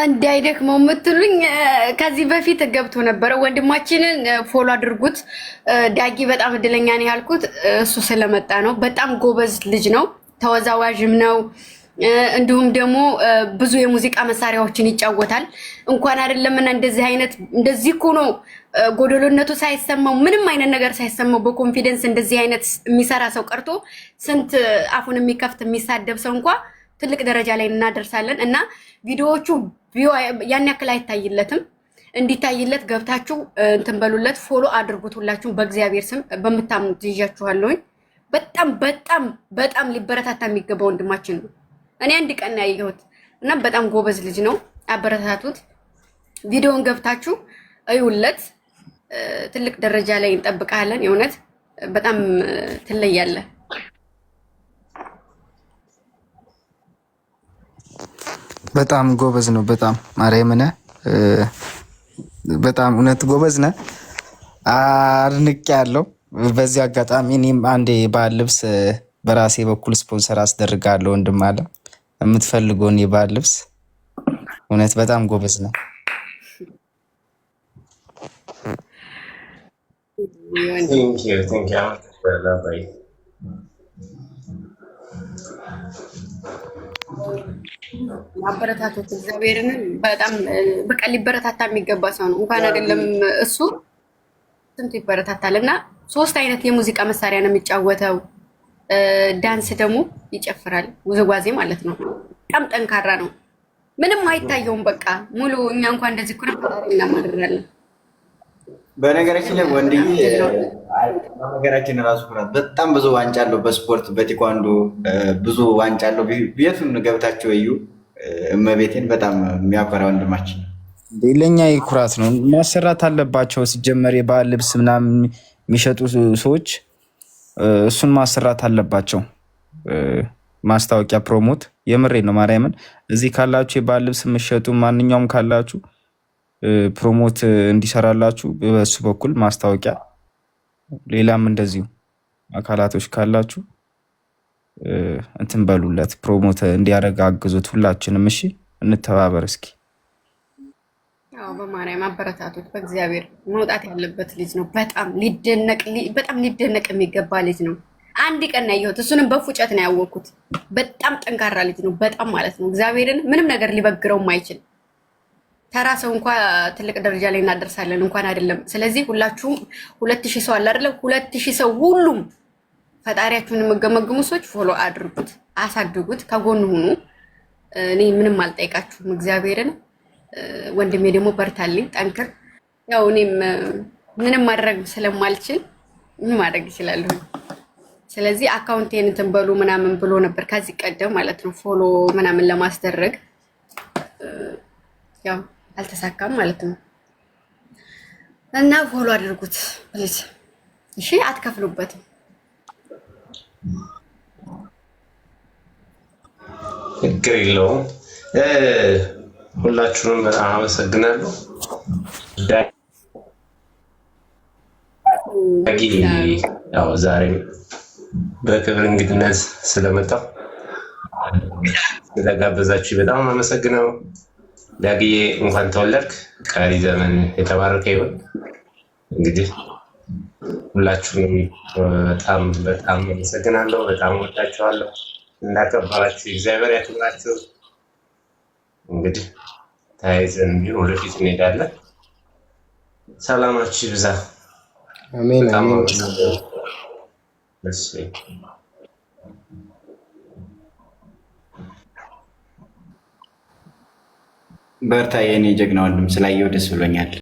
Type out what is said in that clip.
እንዳይደክመው የምትሉኝ ከዚህ በፊት ገብቶ ነበረ። ወንድማችንን ፎሎ አድርጉት። ዳጊ በጣም እድለኛ ነው ያልኩት እሱ ስለመጣ ነው። በጣም ጎበዝ ልጅ ነው፣ ተወዛዋዥም ነው። እንዲሁም ደግሞ ብዙ የሙዚቃ መሳሪያዎችን ይጫወታል። እንኳን አይደለምና እንደዚህ እኮ ነው ጎደሎነቱ ሳይሰማው ምንም አይነት ነገር ሳይሰማው በኮንፊደንስ እንደዚህ አይነት የሚሰራ ሰው ቀርቶ ስንት አፉን የሚከፍት የሚሳደብ ሰው እንኳን ትልቅ ደረጃ ላይ እናደርሳለን። እና ቪዲዮዎቹ ያን ያክል አይታይለትም። እንዲታይለት ገብታችሁ እንትን በሉለት፣ ፎሎ አድርጉት። ሁላችሁም በእግዚአብሔር ስም በምታምኑት ይዣችኋለሁኝ። በጣም በጣም በጣም ሊበረታታ የሚገባ ወንድማችን ነው። እኔ አንድ ቀን ያየሁት እና በጣም ጎበዝ ልጅ ነው። አበረታቱት። ቪዲዮውን ገብታችሁ እዩለት። ትልቅ ደረጃ ላይ እንጠብቃለን። የእውነት በጣም ትለያለህ። በጣም ጎበዝ ነው። በጣም ማርያምን በጣም እውነት ጎበዝ ነህ። አድንቄ ያለው በዚህ አጋጣሚ እኔም አንዴ የባህል ልብስ በራሴ በኩል ስፖንሰር አስደርጋለሁ። ወንድም አለ የምትፈልገውን የባህል ልብስ እውነት በጣም ጎበዝ ነው። ማበረታታት እግዚአብሔርን በጣም በቃ ሊበረታታ የሚገባ ሰው ነው። እንኳን አይደለም እሱ ስንት ይበረታታል። እና 3 አይነት የሙዚቃ መሳሪያ ነው የሚጫወተው። ዳንስ ደግሞ ይጨፍራል፣ ውዝዋዜ ማለት ነው። በጣም ጠንካራ ነው። ምንም አይታየውም። በቃ ሙሉ እኛ እንኳን እንደዚህ ኩራ ፈጣሪ እናማድራለን። በነገራችን ላይ ወንድዬ በነገራችን ራሱ በጣም ብዙ ዋንጫ አለው በስፖርት በቴኳንዶ ብዙ ዋንጫ አለው። ቤቱን ገብታችሁ እዩ። እመቤቴን በጣም የሚያኮራ ወንድማችን ለኛ ኩራት ነው። ማሰራት አለባቸው። ሲጀመር የባህል ልብስ ምናምን የሚሸጡ ሰዎች እሱን ማሰራት አለባቸው። ማስታወቂያ ፕሮሞት የምሬ ነው። ማርያምን እዚህ ካላችሁ የባህል ልብስ የምትሸጡ ማንኛውም ካላችሁ ፕሮሞት እንዲሰራላችሁ በሱ በኩል ማስታወቂያ፣ ሌላም እንደዚሁ አካላቶች ካላችሁ እንትን በሉለት፣ ፕሮሞት እንዲያደርግ አግዙት። ሁላችንም እሺ እንተባበር እስኪ። ያው በማርያም አበረታቱት። በእግዚአብሔር መውጣት ያለበት ልጅ ነው። በጣም ሊደነቅ የሚገባ ልጅ ነው። አንድ ቀን ያየሁት እሱንም በፉጨት ነው ያወቅኩት። በጣም ጠንካራ ልጅ ነው። በጣም ማለት ነው። እግዚአብሔርን ምንም ነገር ሊበግረው ማይችል ተራ ሰው እንኳን ትልቅ ደረጃ ላይ እናደርሳለን እንኳን አይደለም። ስለዚህ ሁላችሁም 2000 ሰው አለ አይደለ? 2000 ሰው ሁሉም ፈጣሪያችሁን የምገመግሙ ሰዎች ፎሎ አድርጉት፣ አሳድጉት፣ ከጎን ሁኑ። እኔ ምንም አልጠይቃችሁም። እግዚአብሔርን ወንድሜ ደግሞ በርታልኝ፣ ጠንክር። ያው እኔም ምንም ማድረግ ስለማልችል ምን ማድረግ ይችላል። ስለዚህ አካውንቴን እንትን በሉ ምናምን ብሎ ነበር ከዚህ ቀደም ማለት ነው ፎሎ ምናምን ለማስደረግ ያው አልተሳካም ማለት ነው። እና ፎሎ አድርጉት ፕሊዝ እሺ። አትከፍሉበትም። ችግር የለውም። ሁላችሁንም በጣም አመሰግናለሁ። ዳጊ ያው ዛሬም በክብር እንግድነት ስለመጣሁ ስለጋበዛችሁ በጣም አመሰግናለሁ። ዳጊዬ እንኳን ተወለድክ፣ ቀሪ ዘመን የተባረከ ይሁን። እንግዲህ ሁላችሁንም በጣም በጣም አመሰግናለሁ። በጣም ወዳችኋለሁ። እንዳከበራችሁ እግዚአብሔር ያክብራችሁ። እንግዲህ ተያይዘን ቢሆን ወደፊት እንሄዳለን። ሰላማችሁ ይብዛ። አሜን አሜን። በርታ የኔ ጀግና ወንድም፣ ስላየው ደስ ብሎኛል።